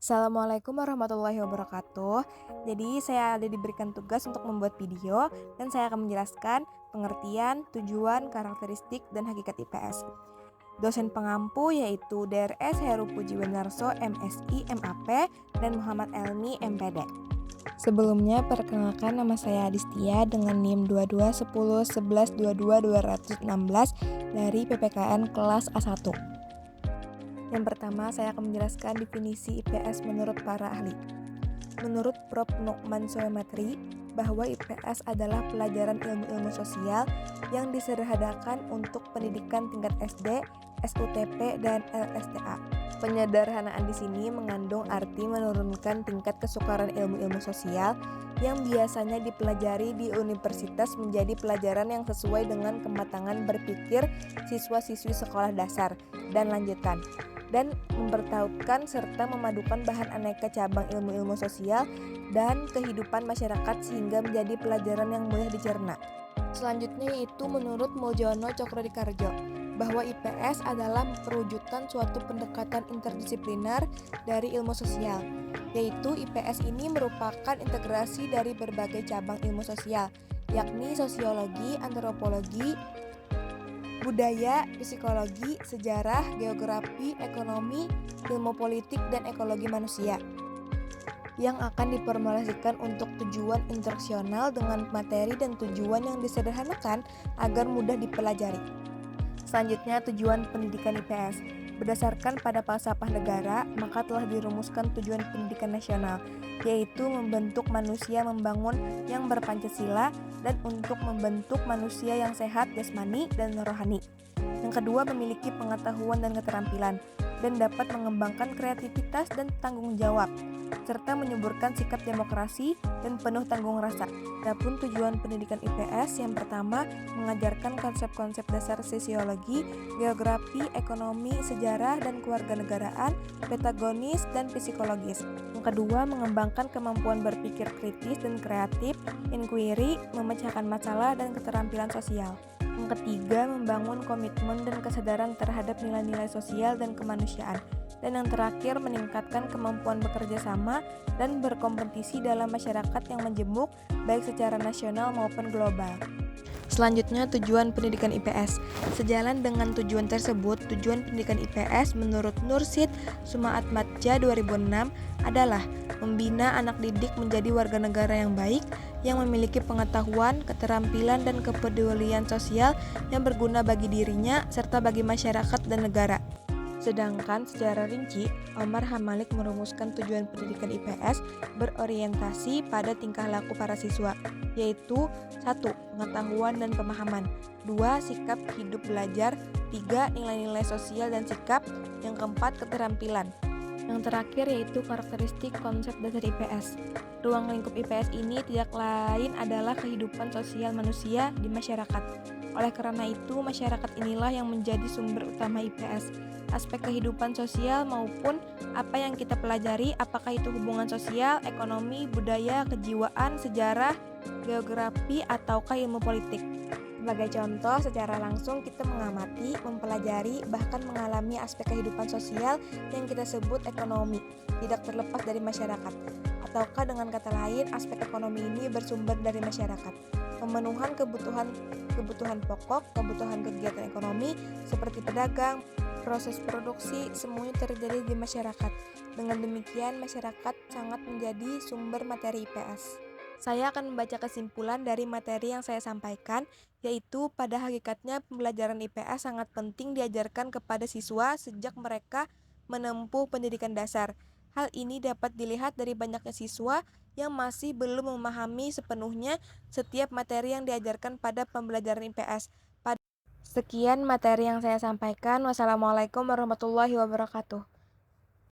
Assalamualaikum warahmatullahi wabarakatuh. Jadi saya ada diberikan tugas untuk membuat video dan saya akan menjelaskan pengertian, tujuan, karakteristik, dan hakikat IPS. Dosen pengampu yaitu DRS Heru Pujiwenarso MSI MAP dan Muhammad Elmi MPD. Sebelumnya perkenalkan, nama saya Adistia dengan NIM 221011222216 dari PPKN kelas A1. Yang pertama, saya akan menjelaskan definisi IPS menurut para ahli. Menurut Prof. Nukman Soemetri, bahwa IPS adalah pelajaran ilmu-ilmu sosial yang disederhanakan untuk pendidikan tingkat SD, SUTP, dan LSTA. Penyederhanaan di sini mengandung arti menurunkan tingkat kesukaran ilmu-ilmu sosial yang biasanya dipelajari di universitas menjadi pelajaran yang sesuai dengan kematangan berpikir siswa-siswi sekolah dasar dan lanjutan, dan mempertautkan serta memadukan bahan aneka cabang ilmu-ilmu sosial dan kehidupan masyarakat sehingga menjadi pelajaran yang mudah dicerna. Selanjutnya yaitu menurut Muljono Cokrodipurjo, bahwa IPS adalah perwujudan suatu pendekatan interdisipliner dari ilmu sosial, yaitu IPS ini merupakan integrasi dari berbagai cabang ilmu sosial, yakni sosiologi, antropologi, budaya, psikologi, sejarah, geografi, ekonomi, ilmu politik, dan ekologi manusia yang akan diformulasikan untuk tujuan instruksional dengan materi dan tujuan yang disederhanakan agar mudah dipelajari. Selanjutnya, tujuan pendidikan IPS. Berdasarkan pada falsafah negara, maka telah dirumuskan tujuan pendidikan nasional, yaitu membentuk manusia membangun yang berpancasila dan untuk membentuk manusia yang sehat jasmani dan rohani. Yang kedua, memiliki pengetahuan dan keterampilan dan dapat mengembangkan kreativitas dan tanggung jawab, serta menyuburkan sikap demokrasi dan penuh tanggung rasa. Adapun tujuan pendidikan IPS yang pertama, mengajarkan konsep-konsep dasar sosiologi, geografi, ekonomi, sejarah, dan kewarganegaraan, petagonis, dan psikologis. Yang kedua, mengembangkan kemampuan berpikir kritis dan kreatif, inquiry, memecahkan masalah, dan keterampilan sosial. Yang ketiga, membangun komitmen dan kesadaran terhadap nilai-nilai sosial dan kemanusiaan. Dan yang terakhir, meningkatkan kemampuan bekerja sama dan berkompetisi dalam masyarakat yang majemuk, baik secara nasional maupun global. Selanjutnya, tujuan pendidikan IPS. Sejalan dengan tujuan tersebut, tujuan pendidikan IPS menurut Nursid Sumaat Madja 2006 adalah membina anak didik menjadi warga negara yang baik, yang memiliki pengetahuan, keterampilan, dan kepedulian sosial yang berguna bagi dirinya serta bagi masyarakat dan negara. Sedangkan secara rinci, Omar Hamalik merumuskan tujuan pendidikan IPS berorientasi pada tingkah laku para siswa, yaitu 1. Pengetahuan dan pemahaman, 2. Sikap hidup belajar, 3. Nilai-nilai sosial dan sikap, yang keempat keterampilan. Yang terakhir yaitu karakteristik konsep dasar IPS. Ruang lingkup IPS ini tidak lain adalah kehidupan sosial manusia di masyarakat. Oleh karena itu, masyarakat inilah yang menjadi sumber utama IPS. Aspek kehidupan sosial maupun apa yang kita pelajari, apakah itu hubungan sosial, ekonomi, budaya, kejiwaan, sejarah, geografi, ataukah ilmu politik. Sebagai contoh, secara langsung kita mengamati, mempelajari, bahkan mengalami aspek kehidupan sosial yang kita sebut ekonomi, tidak terlepas dari masyarakat. Ataukah dengan kata lain, aspek ekonomi ini bersumber dari masyarakat. Pemenuhan kebutuhan pokok, kebutuhan kegiatan ekonomi seperti pedagang, proses produksi, semuanya terjadi di masyarakat. Dengan demikian, masyarakat sangat menjadi sumber materi IPS. Saya akan membaca kesimpulan dari materi yang saya sampaikan, yaitu pada hakikatnya pembelajaran IPS sangat penting diajarkan kepada siswa sejak mereka menempuh pendidikan dasar. Hal ini dapat dilihat dari banyaknya siswa yang masih belum memahami sepenuhnya setiap materi yang diajarkan pada pembelajaran IPS. Sekian materi yang saya sampaikan. Wassalamualaikum warahmatullahi wabarakatuh.